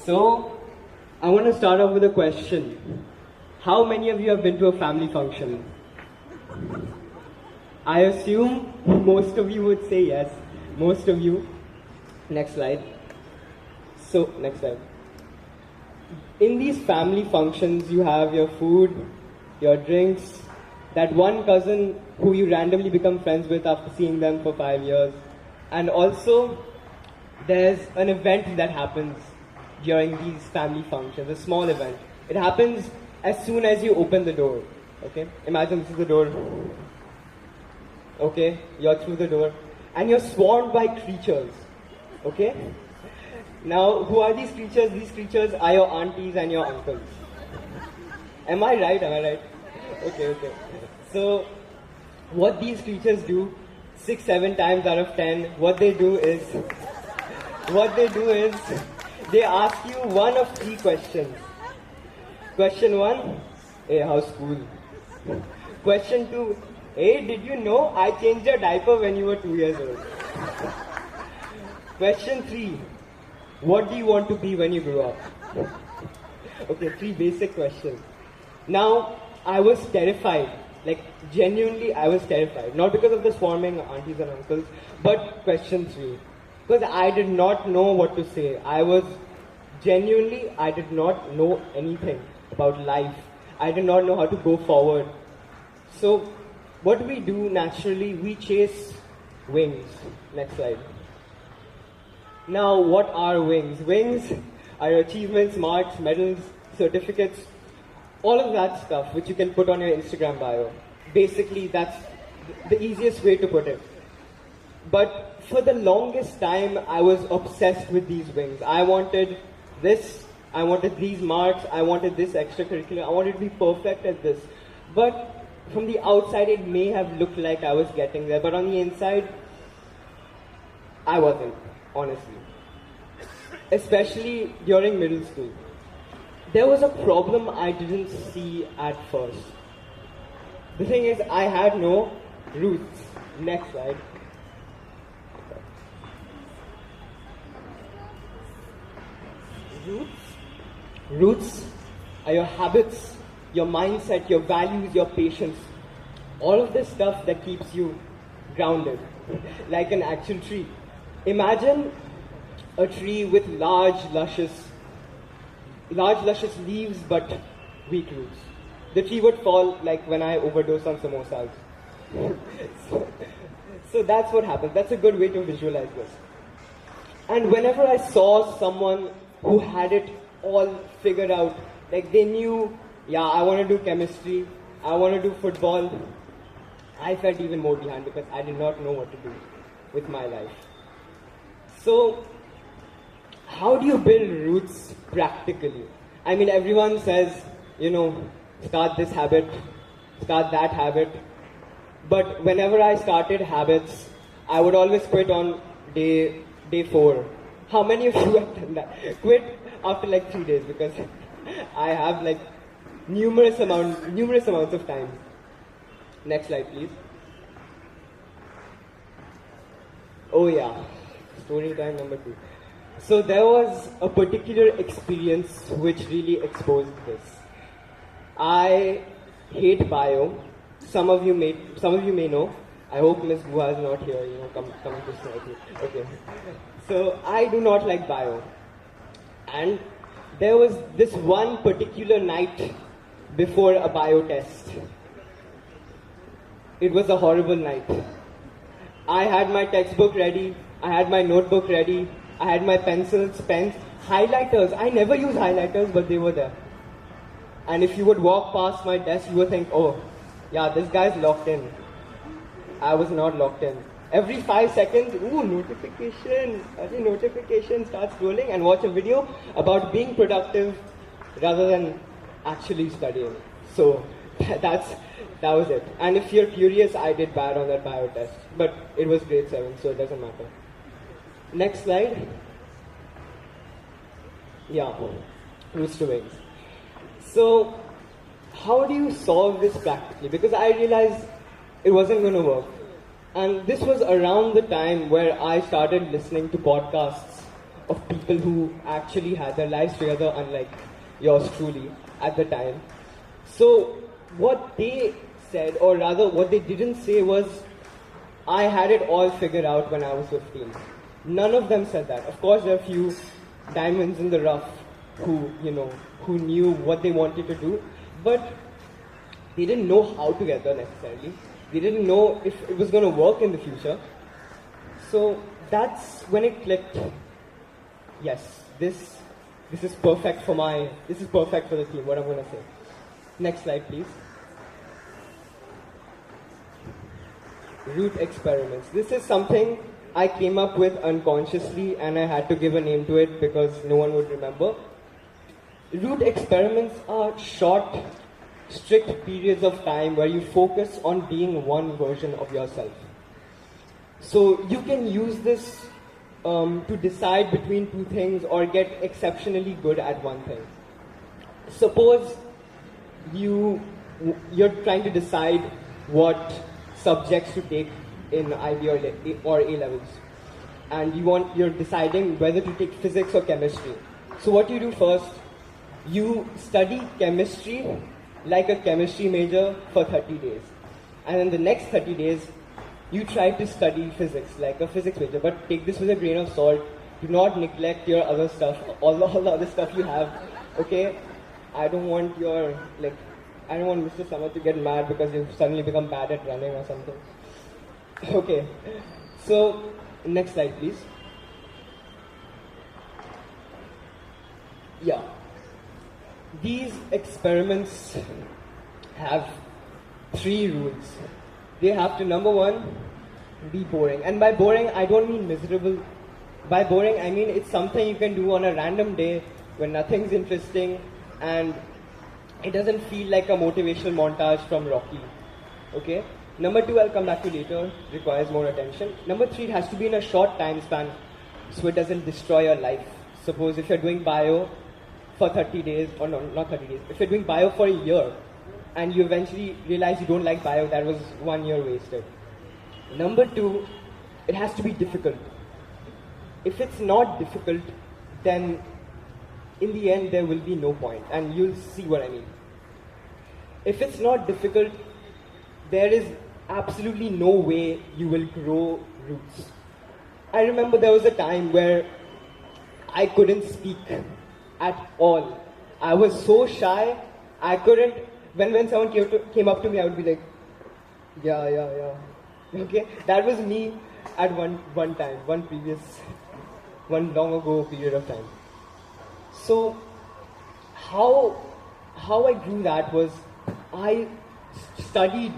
So, I want to start off with a question. How many of you have been to a family function? I assume most of you would say yes. Most of you. Next slide. So, next slide. In these family functions, you have your food, your drinks, that one cousin who you randomly become friends with after seeing them for 5 years. And also, there's an event that happens during these family functions, a small event. It happens as soon as you open the door. Okay? Imagine this is the door. Okay? You're through the door. And you're swarmed by creatures. Okay? Now, who are these creatures? These creatures are your aunties and your uncles. Am I right? Okay. So, what these creatures do, 6-7 times out of 10, what they do is, they ask you one of 3 questions. Question 1, hey, how's school? Question 2, hey, did you know I changed your diaper when you were 2 years old? Question 3, what do you want to be when you grow up? Okay, 3 basic questions. Now, I was terrified. Like, genuinely, I was terrified. Not because of the swarming aunties and uncles, but question 3. Because I did not know what to say. I did not know anything about life. I did not know how to go forward. So, what we do naturally, we chase wings. Next slide. Now, what are wings? Wings are achievements, marks, medals, certificates, all of that stuff which you can put on your Instagram bio. Basically, that's the easiest way to put it. But for the longest time, I was obsessed with these wings. I wanted this, I wanted these marks, I wanted this extracurricular, I wanted to be perfect at this. But from the outside, it may have looked like I was getting there, but on the inside, I wasn't, honestly. Especially during middle school. There was a problem I didn't see at first. The thing is, I had no roots. Next slide. Roots are your habits, your mindset, your values, your patience. All of this stuff that keeps you grounded, like an actual tree. Imagine a tree with large, luscious leaves but weak roots. The tree would fall like when I overdose on samosas. So that's what happens. That's a good way to visualize this. And whenever I saw someone who had it all figured out, like they knew, yeah, I want to do chemistry, I want to do football, I felt even more behind because I did not know what to do with my life. So, how do you build roots practically? I mean, everyone says, start this habit, start that habit. But whenever I started habits, I would always quit on day 4. How many of you have done that? Quit after like 3 days because I have like numerous amounts of time. Next slide, please. Oh yeah, story time number 2. So there was a particular experience which really exposed this. I hate bio. Some of you may know. I hope Ms. Bua is not here, coming to snipe me. Okay. So I do not like bio. And there was this one particular night before a bio test. It was a horrible night. I had my textbook ready, I had my notebook ready, I had my pencils, pens, highlighters. I never use highlighters, but they were there. And if you would walk past my desk, you would think, oh, yeah, this guy's locked in. I was not locked in. Every 5 seconds, notification starts rolling, and watch a video about being productive rather than actually studying. So that was it. And if you're curious, I did bad on that bio test, but it was grade 7, so it doesn't matter. Next slide. Yeah, roots to wings. So, how do you solve this practically? Because I realized it wasn't going to work. And this was around the time where I started listening to podcasts of people people who actually had their lives together, unlike yours truly at the time. So what they said, or rather what they didn't say, was I had it all figured out when I was 15. None of them said that. Of course, there are a few diamonds in the rough who, who knew what they wanted to do, but they didn't know how to get there necessarily. They didn't know if it was going to work in the future. So that's when it clicked. Yes, this is perfect for the team, what I'm going to say. Next slide, please. Root experiments. This is something I came up with unconsciously, and I had to give a name to it because no one would remember. Root experiments are short, strict periods of time where you focus on being one version of yourself. So you can use this to decide between two things or get exceptionally good at one thing. Suppose you're trying to decide what subjects to take in IB or A levels, and you're deciding whether to take physics or chemistry. So what you do first, you study chemistry like a chemistry major for 30 days, and in the next 30 days you try to study physics like a physics major. But take this with a grain of salt. Do not neglect your other stuff, all the other stuff you have. Okay, I don't want Mr. Samad to get mad because you've suddenly become bad at running or something. Okay, so next slide, please. Yeah, these experiments have 3 rules. They have to, number 1, be boring. And by boring, I don't mean miserable. By boring, I mean it's something you can do on a random day when nothing's interesting and it doesn't feel like a motivational montage from Rocky. Okay? Number 2, I'll come back to later, requires more attention. Number 3, it has to be in a short time span so it doesn't destroy your life. Suppose if you're doing bio for 30 days, or no, not 30 days, if you're doing bio for a year and you eventually realize you don't like bio, that was 1 year wasted. Number 2, it has to be difficult. If it's not difficult, then in the end there will be no point, and you'll see what I mean. If it's not difficult, there is absolutely no way you will grow roots. I remember there was a time where I couldn't speak at all. I was so shy, I couldn't, when someone came up to me, I would be like, yeah. Okay, that was me at one time, one long ago period of time. So, how I grew that was, I studied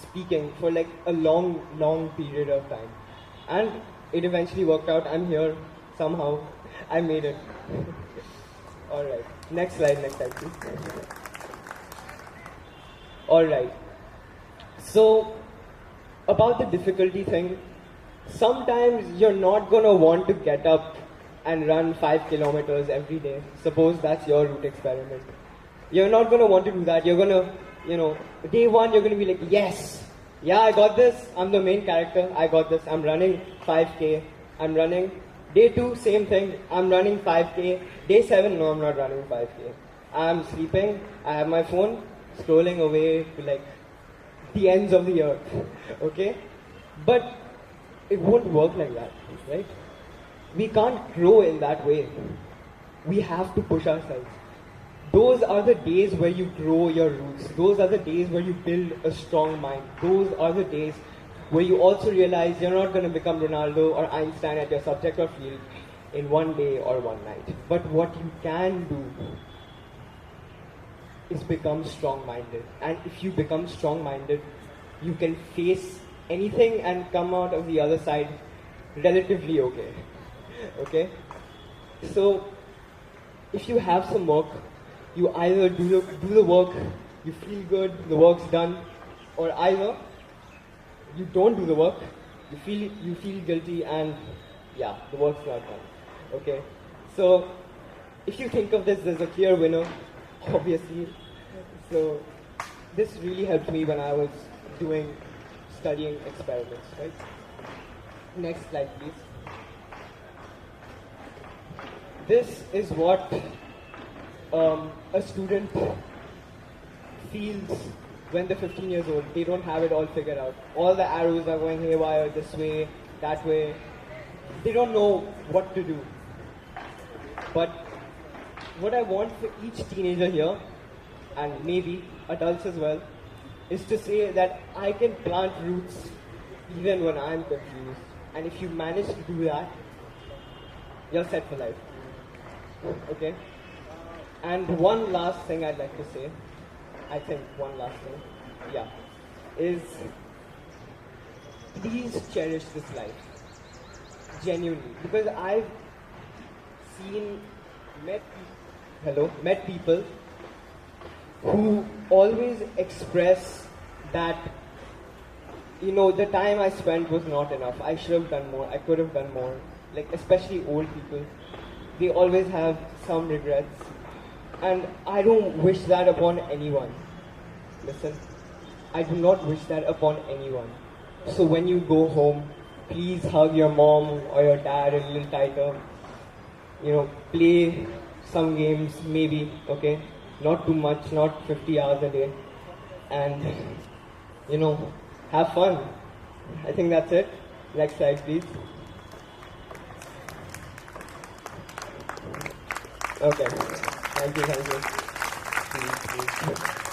speaking for like a long period of time. And it eventually worked out. I'm here, somehow. I made it. Alright, next slide please. Alright, so about the difficulty thing, sometimes you're not gonna want to get up and run 5 kilometers every day. Suppose that's your root experiment. You're not gonna want to do that. You're gonna, day 1 you're gonna be like, yes, yeah, I got this, I'm the main character, I got this, I'm running 5k, I'm running. Day 2, same thing, I'm running 5k. Day 7, no, I'm not running 5k. I'm sleeping, I have my phone, scrolling away to like the ends of the earth, okay? But it won't work like that, right? We can't grow in that way. We have to push ourselves. Those are the days where you grow your roots. Those are the days where you build a strong mind. Those are the days where you also realize you're not going to become Ronaldo or Einstein at your subject or field in one day or one night. But what you can do is become strong-minded. And if you become strong-minded, you can face anything and come out of the other side relatively okay. Okay? So, if you have some work, you either do the work, you feel good, the work's done, or either you don't do the work, you feel guilty, and yeah, the work's not done. Okay? So, if you think of this, there's a clear winner, obviously. So, this really helped me when I was studying experiments, right? Next slide, please. this is what a student feels when they're 15 years old. They don't have it all figured out. All the arrows are going haywire, this way, that way. They don't know what to do. But what I want for each teenager here, and maybe adults as well, is to say that I can plant roots even when I'm confused. And if you manage to do that, you're set for life. Okay? And one last thing I'd like to say, I think one last thing, yeah, is please cherish this life. Genuinely. Because I've met people who always express that, you know, the time I spent was not enough. I should have done more. I could have done more. Like, especially old people. They always have some regrets. And I don't wish that upon anyone. Listen, I do not wish that upon anyone. So when you go home, please hug your mom or your dad a little tighter. You know, play some games, maybe, okay? Not too much, not 50 hours a day. And, you know, have fun. I think that's it. Next slide, please. Okay. Thank you.